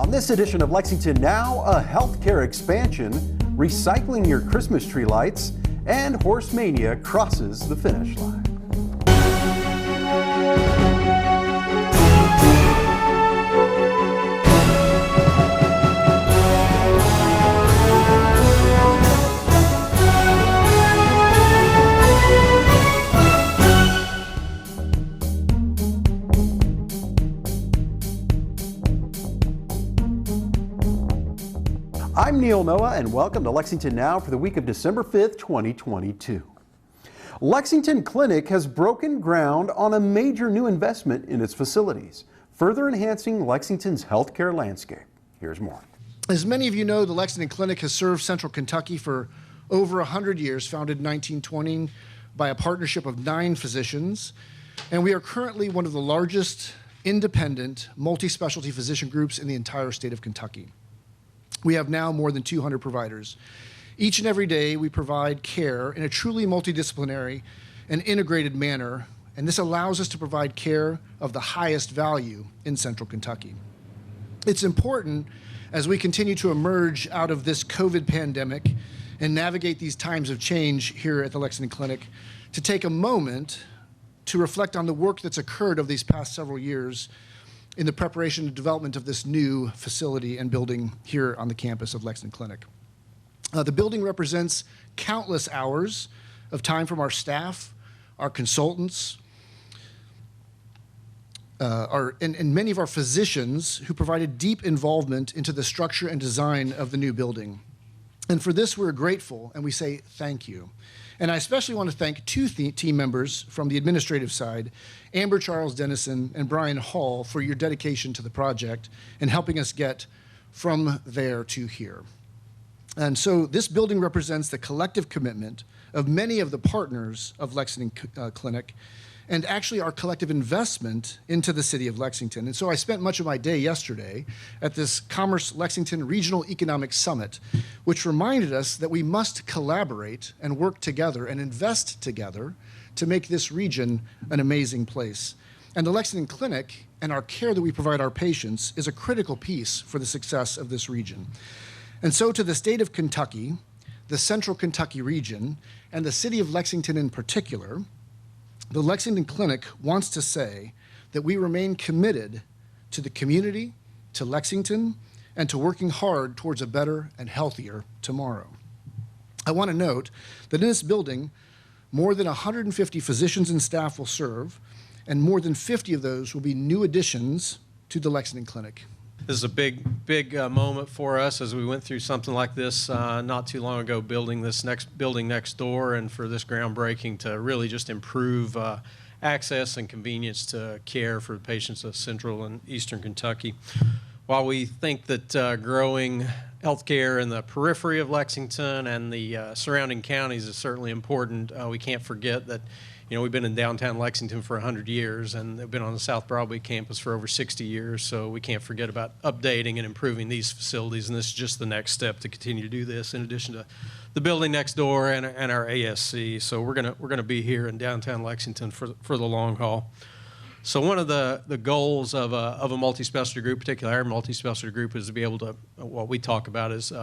On this edition of Lexington Now, a healthcare expansion, recycling your Christmas tree lights, and Horse Mania crosses the finish line. I'm Neil Noah, and welcome to Lexington Now for the week of December 5th, 2022. Lexington Clinic has broken ground on a major new investment in its facilities, further enhancing Lexington's healthcare landscape. Here's more. As many of you know, the Lexington Clinic has served Central Kentucky for over 100 years, founded in 1920 by a partnership of 9 physicians, and we are currently one of the largest independent multi-specialty physician groups in the entire state of Kentucky. We have now more than 200 providers. Each and every day, we provide care in a truly multidisciplinary and integrated manner, and this allows us to provide care of the highest value in Central Kentucky. It's important as we continue to emerge out of this COVID pandemic and navigate these times of change here at the Lexington Clinic to take a moment to reflect on the work that's occurred over these past several years in the preparation and development of this new facility and building here on the campus of Lexington Clinic. The building represents countless hours of time from our staff, our consultants, and many of our physicians who provided deep involvement into the structure and design of the new building. And for this, we're grateful, and we say thank you. And I especially want to thank 2 team members from the administrative side, Amber Charles Dennison and Brian Hall, for your dedication to the project and helping us get from there to here. And so this building represents the collective commitment of many of the partners of Lexington Clinic, and actually our collective investment into the city of Lexington. And so I spent much of my day yesterday at this Commerce Lexington Regional Economic Summit, which reminded us that we must collaborate and work together and invest together to make this region an amazing place. And the Lexington Clinic and our care that we provide our patients is a critical piece for the success of this region. And so to the state of Kentucky, the Central Kentucky region, and the city of Lexington in particular, the Lexington Clinic wants to say that we remain committed to the community, to Lexington, and to working hard towards a better and healthier tomorrow. I want to note that in this building, more than 150 physicians and staff will serve, and more than 50 of those will be new additions to the Lexington Clinic. This is a big moment for us as we went through something like this not too long ago, building this next building next door, and for this groundbreaking to really just improve access and convenience to care for patients of Central and Eastern Kentucky. While we think that growing healthcare in the periphery of Lexington and the surrounding counties is certainly important, we can't forget that we've been in downtown Lexington for 100 years, and they've been on the South Broadway campus for over 60 years, so we can't forget about updating and improving these facilities, and this is just the next step to continue to do this, in addition to the building next door and our ASC. So we're gonna be here in downtown Lexington for the long haul. So one of the goals of a multi-specialty group, particularly our multi-specialty group, is to be able to, what we talk about is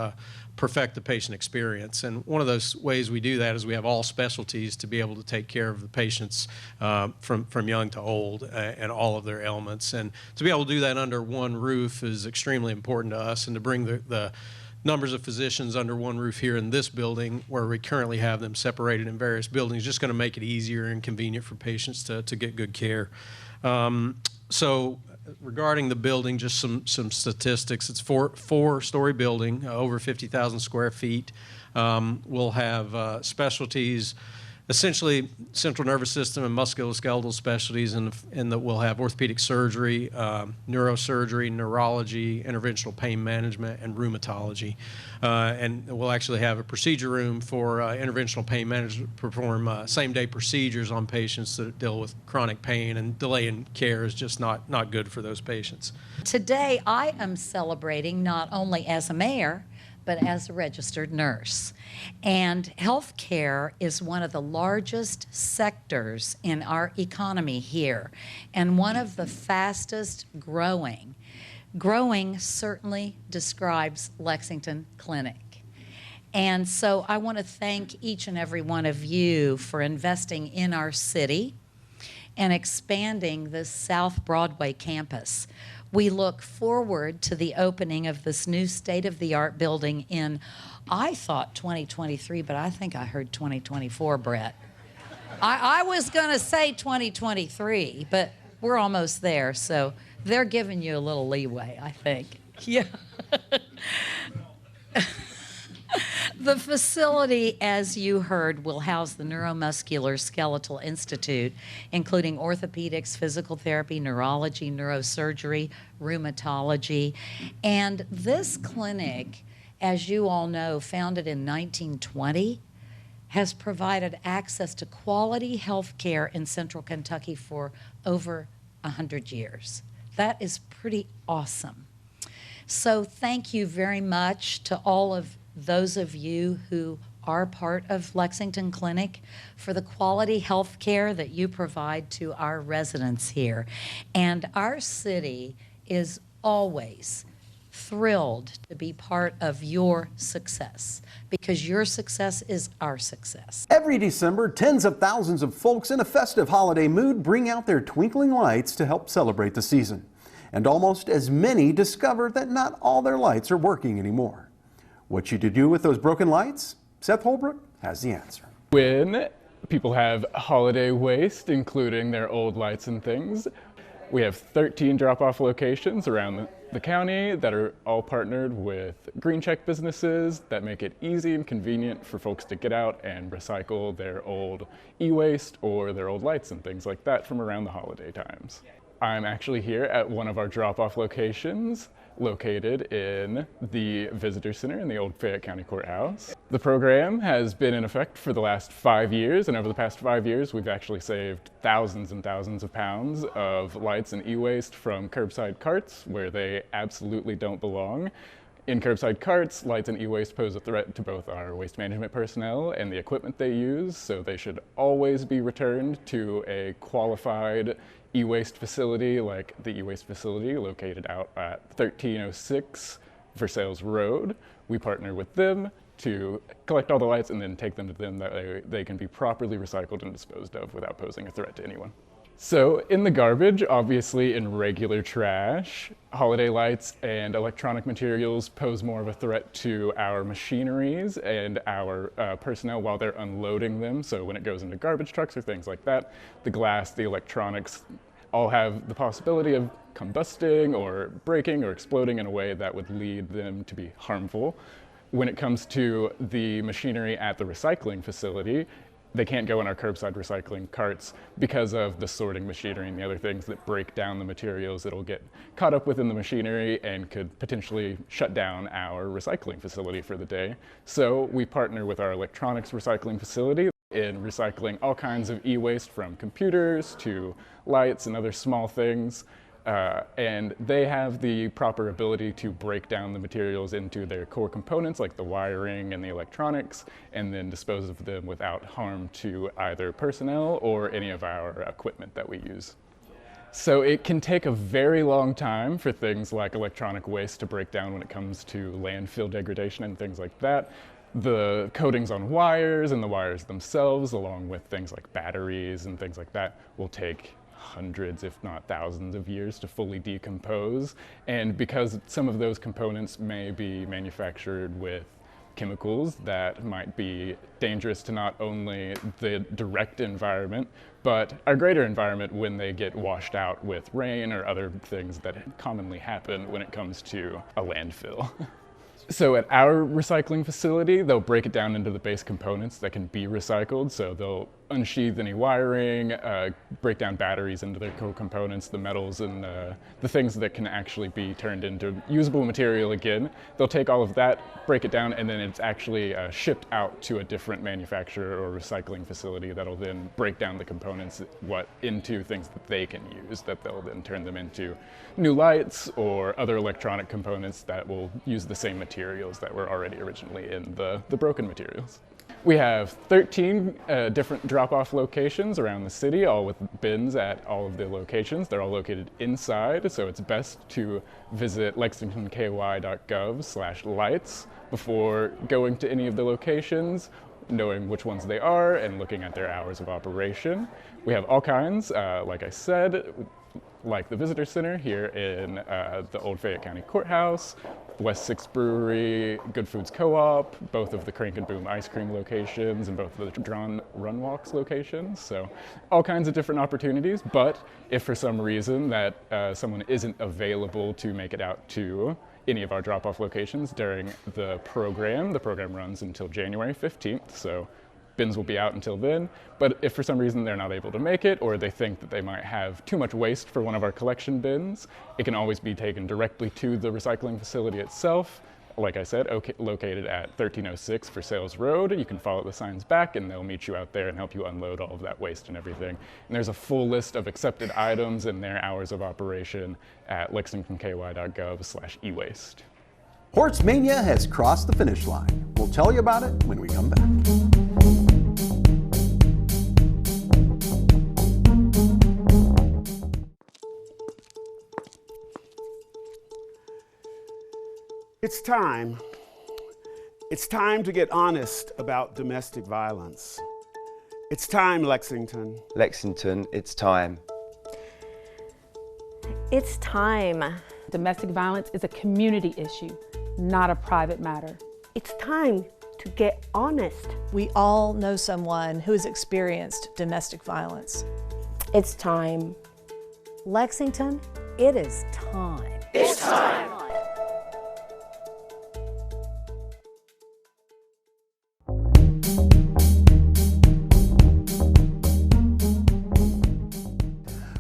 perfect the patient experience. And one of those ways we do that is we have all specialties to be able to take care of the patients from young to old and all of their ailments. And to be able to do that under one roof is extremely important to us, and to bring the numbers of physicians under one roof here in this building, where we currently have them separated in various buildings, just going to make it easier and convenient for patients to get good care. So regarding the building, just some statistics. It's four-story building, over 50,000 square feet. We'll have specialties, essentially central nervous system and musculoskeletal specialties, and that we'll have orthopedic surgery, neurosurgery, neurology, interventional pain management, and rheumatology. And we'll actually have a procedure room for interventional pain management, perform same-day procedures on patients that deal with chronic pain, and delay in care is just not good for those patients. Today, I am celebrating not only as a mayor, but as a registered nurse. And healthcare is one of the largest sectors in our economy here, and one of the fastest growing. Growing certainly describes Lexington Clinic. And so I want to thank each and every one of you for investing in our city and expanding the South Broadway campus. We look forward to the opening of this new state-of-the-art building in, I thought 2023, but I think I heard 2024, Brett. I was going to say 2023, but we're almost there, so they're giving you a little leeway, I think. Yeah. The facility, as you heard, will house the Neuromuscular Skeletal Institute, including orthopedics, physical therapy, neurology, neurosurgery, rheumatology. And this clinic, as you all know, founded in 1920, has provided access to quality health care in Central Kentucky for over 100 years. That is pretty awesome. So thank you very much to all of those of you who are part of Lexington Clinic for the quality health care that you provide to our residents here. And our city is always thrilled to be part of your success, because your success is our success. Every December, tens of thousands of folks in a festive holiday mood bring out their twinkling lights to help celebrate the season. And almost as many discover that not all their lights are working anymore. What you to do with those broken lights? Seth Holbrook has the answer. When people have holiday waste, including their old lights and things, we have 13 drop-off locations around the county that are all partnered with green check businesses that make it easy and convenient for folks to get out and recycle their old e-waste or their old lights and things like that from around the holiday times. I'm actually here at one of our drop-off locations, located in the Visitor Center in the old Fayette County Courthouse. The program has been in effect for the last 5 years, and over the past 5 years, we've actually saved thousands and thousands of pounds of lights and e-waste from curbside carts, where they absolutely don't belong. In curbside carts, lights and e-waste pose a threat to both our waste management personnel and the equipment they use, so they should always be returned to a qualified e-waste facility like the e-waste facility located out at 1306 Versailles Road. We partner with them to collect all the lights and then take them to them that they can be properly recycled and disposed of without posing a threat to anyone. So in the garbage, obviously in regular trash, holiday lights and electronic materials pose more of a threat to our machineries and our personnel while they're unloading them. So when it goes into garbage trucks or things like that, the glass, the electronics all have the possibility of combusting or breaking or exploding in a way that would lead them to be harmful. When it comes to the machinery at the recycling facility, they can't go in our curbside recycling carts because of the sorting machinery and the other things that break down the materials that'll get caught up within the machinery and could potentially shut down our recycling facility for the day. So we partner with our electronics recycling facility in recycling all kinds of e-waste, from computers to lights and other small things. And they have the proper ability to break down the materials into their core components, like the wiring and the electronics, and then dispose of them without harm to either personnel or any of our equipment that we use. So it can take a very long time for things like electronic waste to break down when it comes to landfill degradation and things like that. The coatings on wires and the wires themselves, along with things like batteries and things like that, will take hundreds, if not thousands of years to fully decompose. And because some of those components may be manufactured with chemicals that might be dangerous to not only the direct environment, but our greater environment when they get washed out with rain or other things that commonly happen when it comes to a landfill. So at our recycling facility, they'll break it down into the base components that can be recycled. So they'll unsheath any wiring, break down batteries into their core components, the metals and the things that can actually be turned into usable material again. They'll take all of that, break it down, and then it's actually shipped out to a different manufacturer or recycling facility that'll then break down the components into things that they can use, that they'll then turn them into new lights or other electronic components that will use the same materials that were already originally in the broken materials. We have 13 different drop-off locations around the city, all with bins at all of the locations. They're all located inside, so it's best to visit lexingtonky.gov/lights before going to any of the locations, knowing which ones they are and looking at their hours of operation. We have all kinds, like I said, like the Visitor Center here in the Old Fayette County Courthouse, West 6th Brewery, Good Foods Co-op, both of the Crank and Boom ice cream locations, and both of the Drawn Run Walks locations. So all kinds of different opportunities, but if for some reason that someone isn't available to make it out to any of our drop-off locations during the program runs until January 15th, so bins will be out until then. But if for some reason they're not able to make it, or they think that they might have too much waste for one of our collection bins, it can always be taken directly to the recycling facility itself. Like I said, located at 1306 for Sales Road. You can follow the signs back and they'll meet you out there and help you unload all of that waste and everything. And there's a full list of accepted items and their hours of operation at lexingtonky.gov/ewaste. Horse Mania has crossed the finish line. We'll tell you about it when we come back. It's time. It's time to get honest about domestic violence. It's time, Lexington. Lexington, it's time. It's time. Domestic violence is a community issue, not a private matter. It's time to get honest. We all know someone who has experienced domestic violence. It's time. Lexington, it is time. It's time.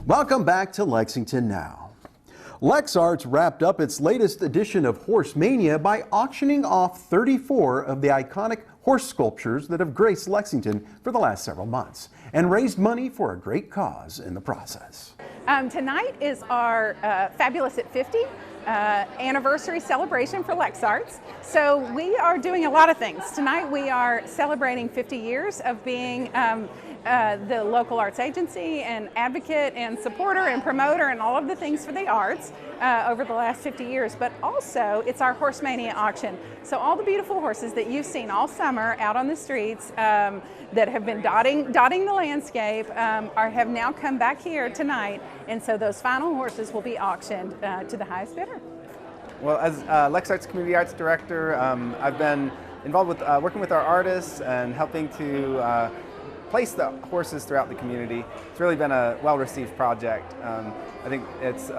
Welcome back to Lexington Now. LexArts wrapped up its latest edition of Horse Mania by auctioning off 34 of the iconic horse sculptures that have graced Lexington for the last several months and raised money for a great cause in the process. Tonight is our Fabulous at 50 anniversary celebration for LexArts. So we are doing a lot of things. Tonight we are celebrating 50 years of being the local arts agency and advocate and supporter and promoter and all of the things for the arts over the last 50 years. But also it's our Horse Mania auction. So all the beautiful horses that you've seen all summer out on the streets that have been dotting the landscape have now come back here tonight. And so those final horses will be auctioned to the highest bidder. Well, as LexArts Community Arts Director, I've been involved with working with our artists and helping to place the horses throughout the community. It's really been a well-received project. I think it's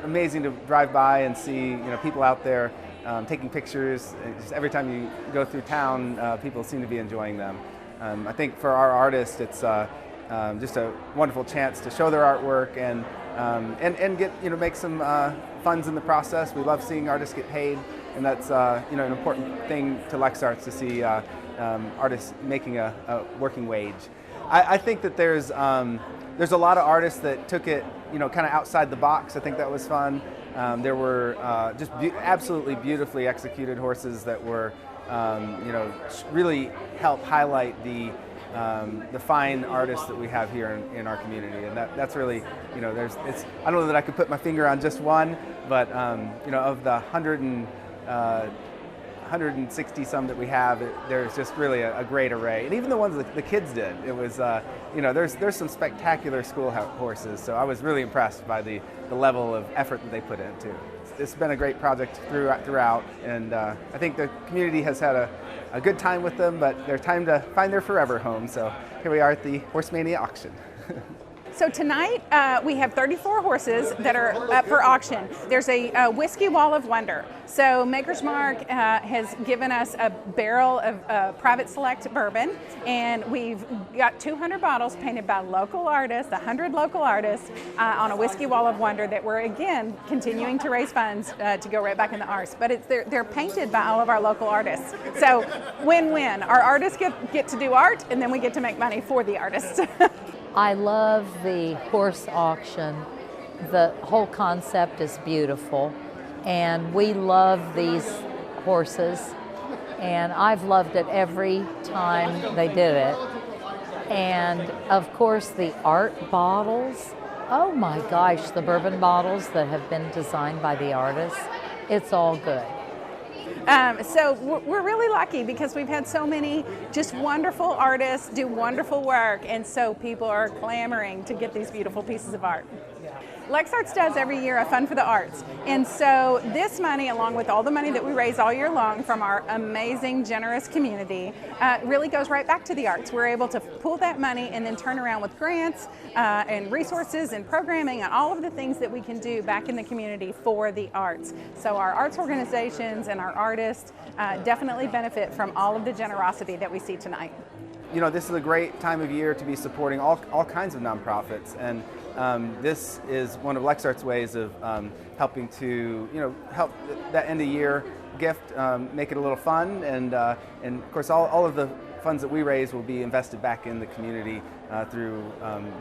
amazing to drive by and see people out there taking pictures. Just every time you go through town, people seem to be enjoying them. I think for our artists, it's just a wonderful chance to show their artwork and get make some funds in the process. We love seeing artists get paid, and that's an important thing to LexArts to see artists making a working wage. I think that there's a lot of artists that took it kind of outside the box. I think that was fun. There were just absolutely beautifully executed horses that were really help highlight the fine artists that we have here in our community, and that's really I don't know that I could put my finger on just one, but of the 160 some that we have, there's just really a great array, and even the ones that the kids did. It was there's some spectacular school horses, so I was really impressed by the level of effort that they put into. It's been a great project throughout, and I think the community has had a good time with them, but they're time to find their forever home. So here we are at the Horse Mania auction. So tonight we have 34 horses that are up for auction. There's a Whiskey Wall of Wonder. So Maker's Mark has given us a barrel of private select bourbon, and we've got 200 bottles painted by local artists, 100 local artists on a Whiskey Wall of Wonder that we're again continuing to raise funds to go right back in the arts. But they're painted by all of our local artists. So win-win. Our artists get to do art, and then we get to make money for the artists. I love the horse auction. The whole concept is beautiful, and we love these horses. and I've loved it every time they did it. And of course the art bottles, oh my gosh, the bourbon bottles that have been designed by the artists, it's all good. So we're really lucky because we've had so many just wonderful artists do wonderful work, and so people are clamoring to get these beautiful pieces of art. LexArts does every year a Fund for the Arts, and so this money, along with all the money that we raise all year long from our amazing, generous community, really goes right back to the arts. We're able to pool that money and then turn around with grants and resources and programming and all of the things that we can do back in the community for the arts. So our arts organizations and our artists definitely benefit from all of the generosity that we see tonight. You know, this is a great time of year to be supporting all kinds of nonprofits, and this is one of LexArts' ways of helping to, help that end of year gift, make it a little fun, and of course all of the funds that we raise will be invested back in the community through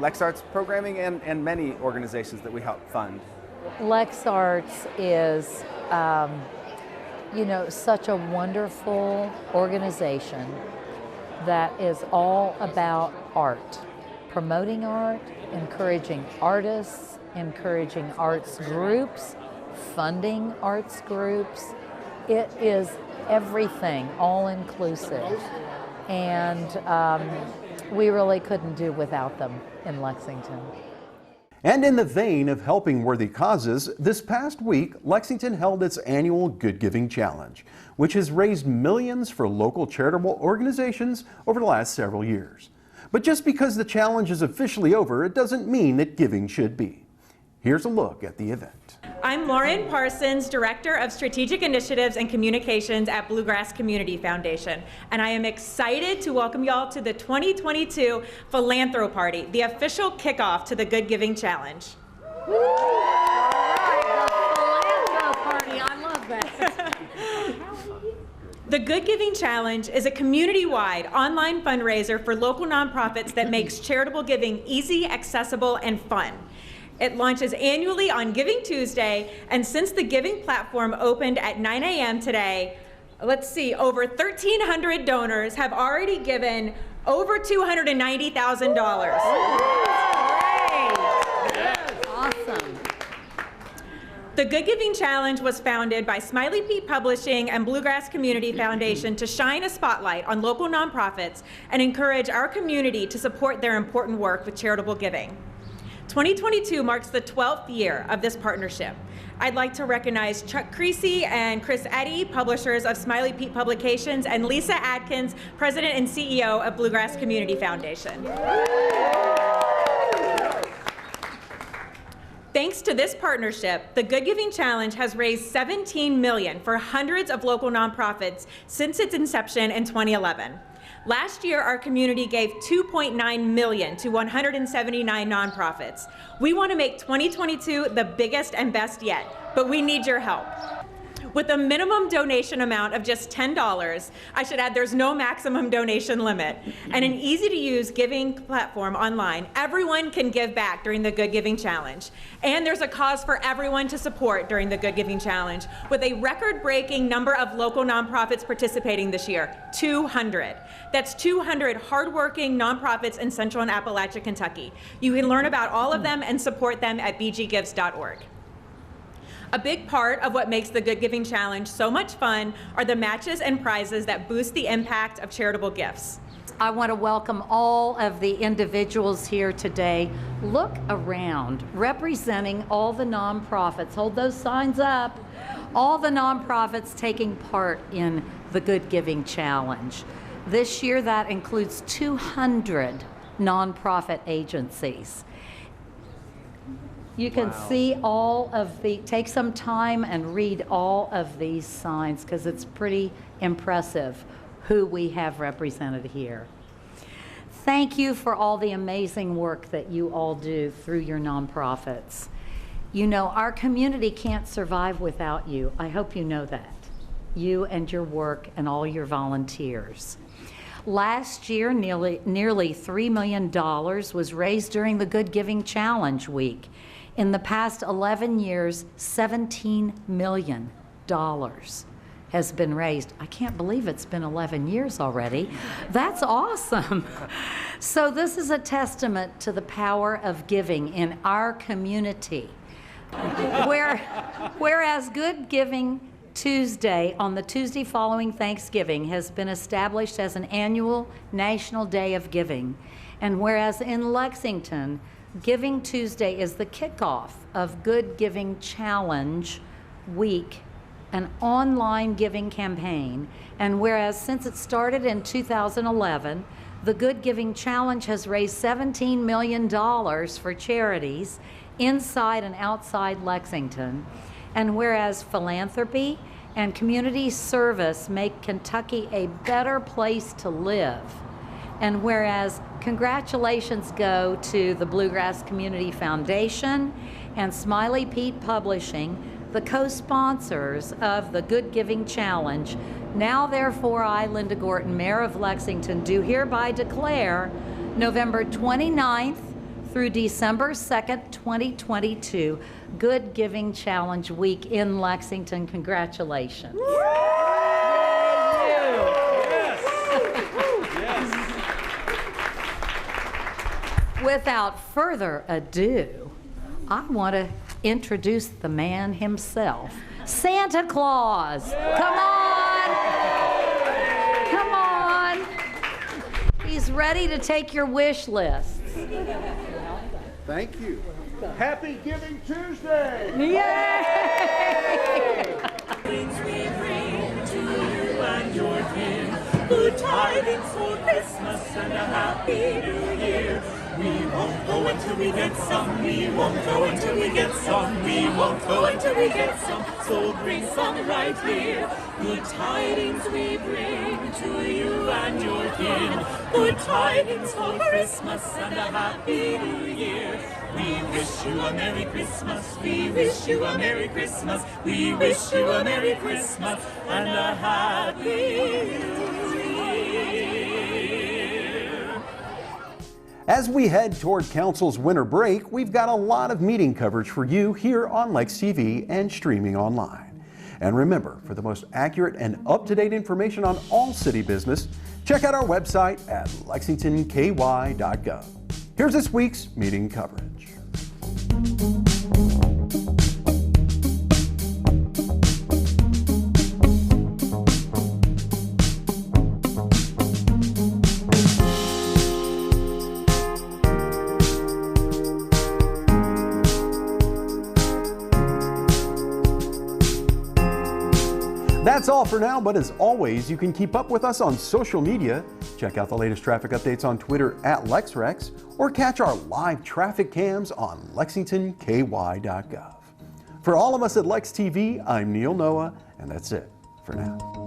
LexArts programming and many organizations that we help fund. LexArts is, such a wonderful organization that is all about art, promoting art, encouraging artists, encouraging arts groups, funding arts groups. It is everything, all inclusive. And we really couldn't do without them in Lexington. And in the vein of helping worthy causes, this past week, Lexington held its annual Good Giving Challenge, which has raised millions for local charitable organizations over the last several years. But just because the challenge is officially over, it doesn't mean that giving should be. Here's a look at the event. I'm Lauren Parsons, Director of Strategic Initiatives and Communications at Bluegrass Community Foundation, and I am excited to welcome y'all to the 2022 Philanthro Party, the official kickoff to the Good Giving Challenge. All right, the Philanthro Party, I love that. The Good Giving Challenge is a community-wide online fundraiser for local nonprofits that makes charitable giving easy, accessible, and fun. It launches annually on Giving Tuesday, and since the giving platform opened at 9 a.m. today, let's see, over 1,300 donors have already given over $290,000. Awesome. The Good Giving Challenge was founded by Smiley Pete Publishing and Bluegrass Community Foundation to shine a spotlight on local nonprofits and encourage our community to support their important work with charitable giving. 2022 marks the 12th year of this partnership. I'd like to recognize Chuck Creasy and Chris Eddy, publishers of Smiley Pete Publications, and Lisa Adkins, President and CEO of Bluegrass Community Foundation. Thanks to this partnership, the Good Giving Challenge has raised $17 million for hundreds of local nonprofits since its inception in 2011. Last year, our community gave $2.9 million to 179 nonprofits. We want to make 2022 the biggest and best yet, but we need your help. With a minimum donation amount of just $10, I should add there's no maximum donation limit, and an easy-to-use giving platform online, everyone can give back during the Good Giving Challenge. And there's a cause for everyone to support during the Good Giving Challenge, with a record-breaking number of local nonprofits participating this year, 200. That's 200 hardworking nonprofits in Central and Appalachia, Kentucky. You can learn about all of them and support them at bggives.org. A big part of what makes the Good Giving Challenge so much fun are the matches and prizes that boost the impact of charitable gifts. I want to welcome all of the individuals here today. Look around, representing all the nonprofits. Hold those signs up. All the nonprofits taking part in the Good Giving Challenge. This year that includes 200 nonprofit agencies. You can see all of the, take some time and read all of these signs because it's pretty impressive who we have represented here. Thank you for all the amazing work that you all do through your nonprofits. You know, our community can't survive without you. I hope you know that. You and your work and all your volunteers. Last year, nearly $3 million was raised during the Good Giving Challenge week. In the past 11 years, $17 million. has been raised. I can't believe it's been 11 years already. That's awesome. So this is a testament to the power of giving in our community. Whereas Good Giving Tuesday, on the Tuesday following Thanksgiving, has been established as an annual National Day of Giving. And whereas in Lexington, Giving Tuesday is the kickoff of Good Giving Challenge Week, an online giving campaign. And whereas since it started in 2011, the Good Giving Challenge has raised $17 million for charities inside and outside Lexington. And whereas philanthropy and community service make Kentucky a better place to live. And whereas congratulations go to the Bluegrass Community Foundation and Smiley Pete Publishing, the co-sponsors of the Good Giving Challenge. Now therefore I, Linda Gorton, Mayor of Lexington, do hereby declare November 29th through December 2nd, 2022, Good Giving Challenge Week in Lexington. Congratulations. Without further ado, I want to introduce the man himself, Santa Claus. Come on. Come on. He's ready to take your wish list. Thank you. Happy Giving Tuesday! Yay! Things we bring to you and your kin. Good tidings for Christmas and a happy New Year. We won't go until we get some. We won't go until we get some. We won't go until we get some. So bring some right here. Good tidings we bring to you and your kin. Good tidings for Christmas and a happy New Year. We wish you a Merry Christmas. We wish you a Merry Christmas. We wish you a Merry Christmas and a happy New Year. As we head toward Council's winter break, we've got a lot of meeting coverage for you here on Lex TV and streaming online. And remember, for the most accurate and up-to-date information on all city business, check out our website at lexingtonky.gov. Here's this week's meeting coverage. That's all for now, but as always, you can keep up with us on social media. Check out the latest traffic updates on Twitter at LexRex, or catch our live traffic cams on lexingtonky.gov. For all of us at Lex TV, I'm Neil Noah, and that's it for now.